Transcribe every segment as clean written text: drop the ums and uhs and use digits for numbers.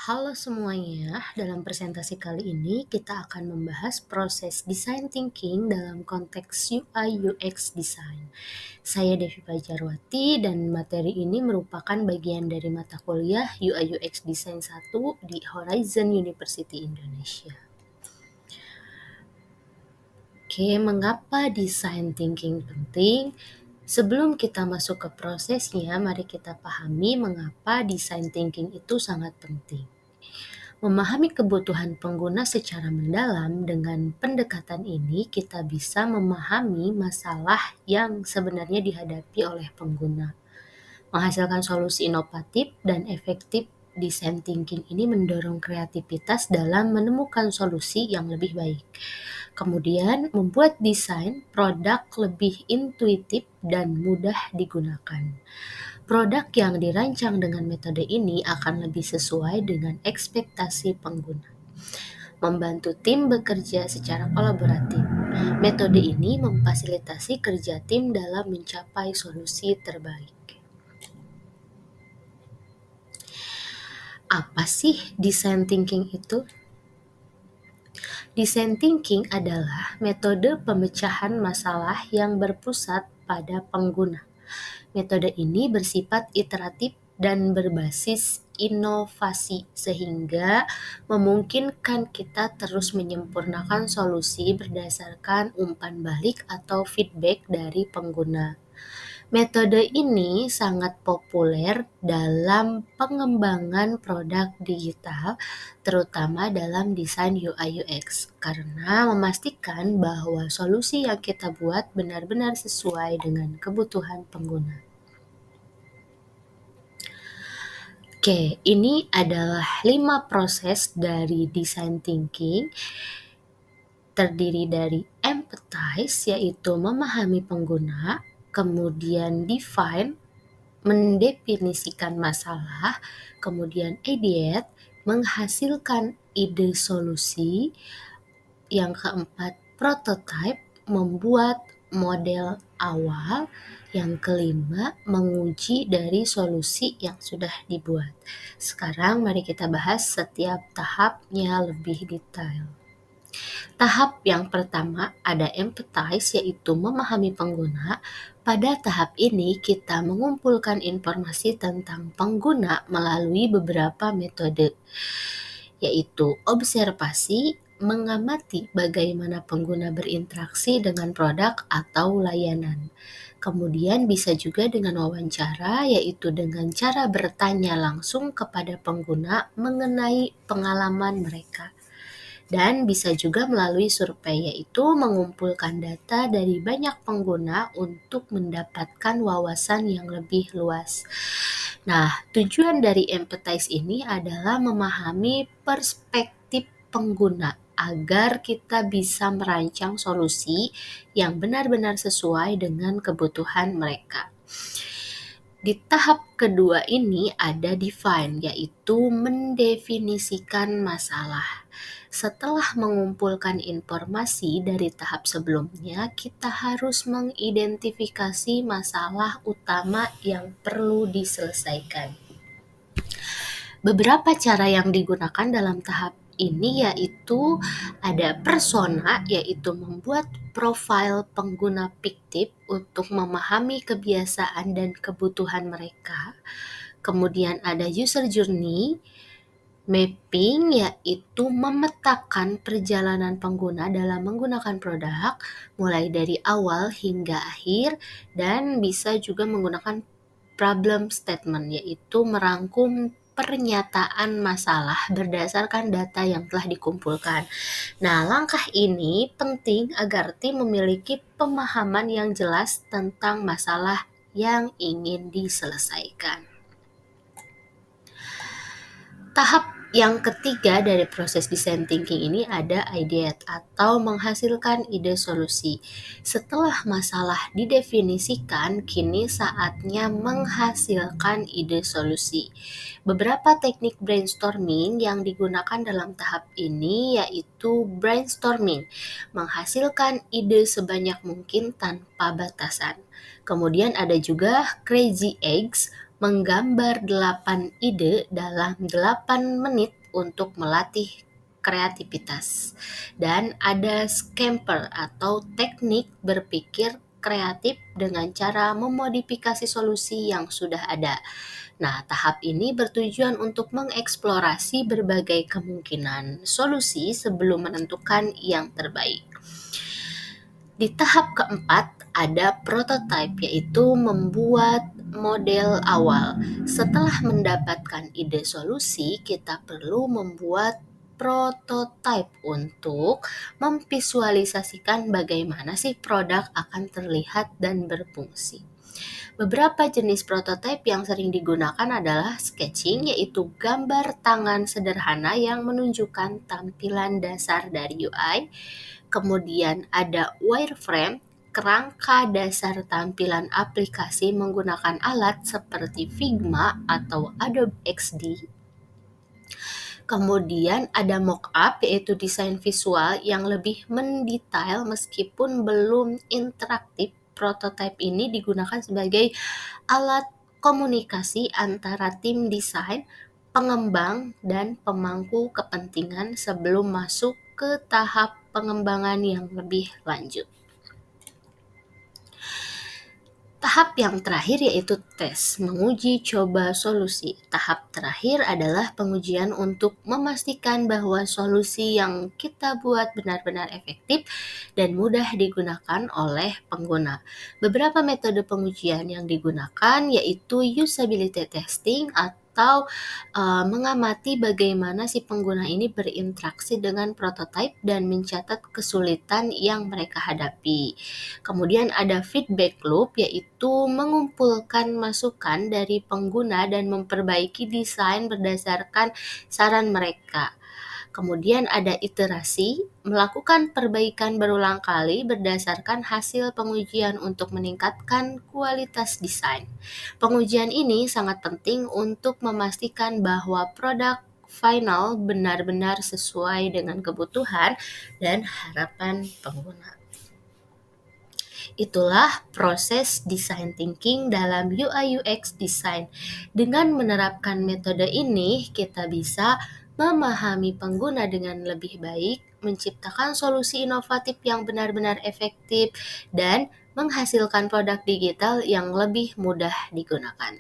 Halo semuanya, dalam presentasi kali ini kita akan membahas proses design thinking dalam konteks UI UX design. Saya Devi Pajarwati dan materi ini merupakan bagian dari mata kuliah UI UX Design 1 di Horizon University Indonesia. Oke, mengapa design thinking penting? Sebelum kita masuk ke prosesnya, mari kita pahami mengapa design thinking itu sangat penting. Memahami kebutuhan pengguna secara mendalam, dengan pendekatan ini kita bisa memahami masalah yang sebenarnya dihadapi oleh pengguna. Menghasilkan solusi inovatif dan efektif, design thinking ini mendorong kreativitas dalam menemukan solusi yang lebih baik. Kemudian membuat desain produk lebih intuitif dan mudah digunakan. Produk yang dirancang dengan metode ini akan lebih sesuai dengan ekspektasi pengguna. Membantu tim bekerja secara kolaboratif. Metode ini memfasilitasi kerja tim dalam mencapai solusi terbaik. Apa sih design thinking itu? Design thinking adalah metode pemecahan masalah yang berpusat pada pengguna. Metode ini bersifat iteratif dan berbasis inovasi sehingga memungkinkan kita terus menyempurnakan solusi berdasarkan umpan balik atau feedback dari pengguna. Metode ini sangat populer dalam pengembangan produk digital, terutama dalam desain UI UX, karena memastikan bahwa solusi yang kita buat benar-benar sesuai dengan kebutuhan pengguna. Oke, ini adalah 5 proses dari design thinking, terdiri dari empathize, yaitu memahami pengguna, kemudian define, mendefinisikan masalah, kemudian ideate, menghasilkan ide solusi, yang keempat prototype, membuat model awal, yang kelima menguji dari solusi yang sudah dibuat. Sekarang mari kita bahas setiap tahapnya lebih detail. Tahap yang pertama ada empathize, yaitu memahami pengguna. Pada tahap ini kita mengumpulkan informasi tentang pengguna melalui beberapa metode, yaitu observasi, mengamati bagaimana pengguna berinteraksi dengan produk atau layanan. Kemudian bisa juga dengan wawancara, yaitu dengan cara bertanya langsung kepada pengguna mengenai pengalaman mereka. Dan bisa juga melalui survei, yaitu mengumpulkan data dari banyak pengguna untuk mendapatkan wawasan yang lebih luas. Nah, tujuan dari empathize ini adalah memahami perspektif pengguna agar kita bisa merancang solusi yang benar-benar sesuai dengan kebutuhan mereka. Di tahap kedua ini ada define, yaitu mendefinisikan masalah. Setelah mengumpulkan informasi dari tahap sebelumnya, kita harus mengidentifikasi masalah utama yang perlu diselesaikan. Beberapa cara yang digunakan dalam tahap ini yaitu ada persona, yaitu membuat profil pengguna fiktif untuk memahami kebiasaan dan kebutuhan mereka. Kemudian ada user journey, mapping, yaitu memetakan perjalanan pengguna dalam menggunakan produk mulai dari awal hingga akhir, dan bisa juga menggunakan problem statement, yaitu merangkum pernyataan masalah berdasarkan data yang telah dikumpulkan. Nah, langkah ini penting agar tim memiliki pemahaman yang jelas tentang masalah yang ingin diselesaikan. Tahap yang ketiga dari proses design thinking ini ada ideate atau menghasilkan ide solusi. Setelah masalah didefinisikan, kini saatnya menghasilkan ide solusi. Beberapa teknik brainstorming yang digunakan dalam tahap ini yaitu brainstorming, menghasilkan ide sebanyak mungkin tanpa batasan. Kemudian ada juga crazy eggs, menggambar 8 ide dalam 8 menit untuk melatih kreativitas. Dan ada scamper atau teknik berpikir kreatif dengan cara memodifikasi solusi yang sudah ada. Nah, tahap ini bertujuan untuk mengeksplorasi berbagai kemungkinan solusi sebelum menentukan yang terbaik. Di tahap keempat, ada prototype, yaitu membuat model awal. Setelah mendapatkan ide solusi, kita perlu membuat prototype untuk memvisualisasikan bagaimana sih produk akan terlihat dan berfungsi. Beberapa jenis prototipe yang sering digunakan adalah sketching, yaitu gambar tangan sederhana yang menunjukkan tampilan dasar dari UI. Kemudian ada wireframe, kerangka dasar tampilan aplikasi menggunakan alat seperti Figma atau Adobe XD. Kemudian ada mockup, yaitu desain visual yang lebih mendetail meskipun belum interaktif. Prototipe ini digunakan sebagai alat komunikasi antara tim desain, pengembang, dan pemangku kepentingan sebelum masuk ke tahap pengembangan yang lebih lanjut. Tahap yang terakhir yaitu tes, menguji coba solusi. Tahap terakhir adalah pengujian untuk memastikan bahwa solusi yang kita buat benar-benar efektif dan mudah digunakan oleh pengguna. Beberapa metode pengujian yang digunakan yaitu usability testing atau mengamati bagaimana si pengguna ini berinteraksi dengan prototipe dan mencatat kesulitan yang mereka hadapi. Kemudian ada feedback loop, yaitu mengumpulkan masukan dari pengguna dan memperbaiki desain berdasarkan saran mereka. Kemudian ada iterasi, melakukan perbaikan berulang kali berdasarkan hasil pengujian untuk meningkatkan kualitas desain. Pengujian ini sangat penting untuk memastikan bahwa produk final benar-benar sesuai dengan kebutuhan dan harapan pengguna. Itulah proses design thinking dalam UI UX design. Dengan menerapkan metode ini, kita bisa memahami pengguna dengan lebih baik, menciptakan solusi inovatif yang benar-benar efektif, dan menghasilkan produk digital yang lebih mudah digunakan.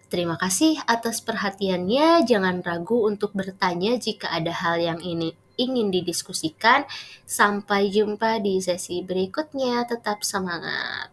Terima kasih atas perhatiannya. Jangan ragu untuk bertanya jika ada hal yang ingin didiskusikan. Sampai jumpa di sesi berikutnya. Tetap semangat.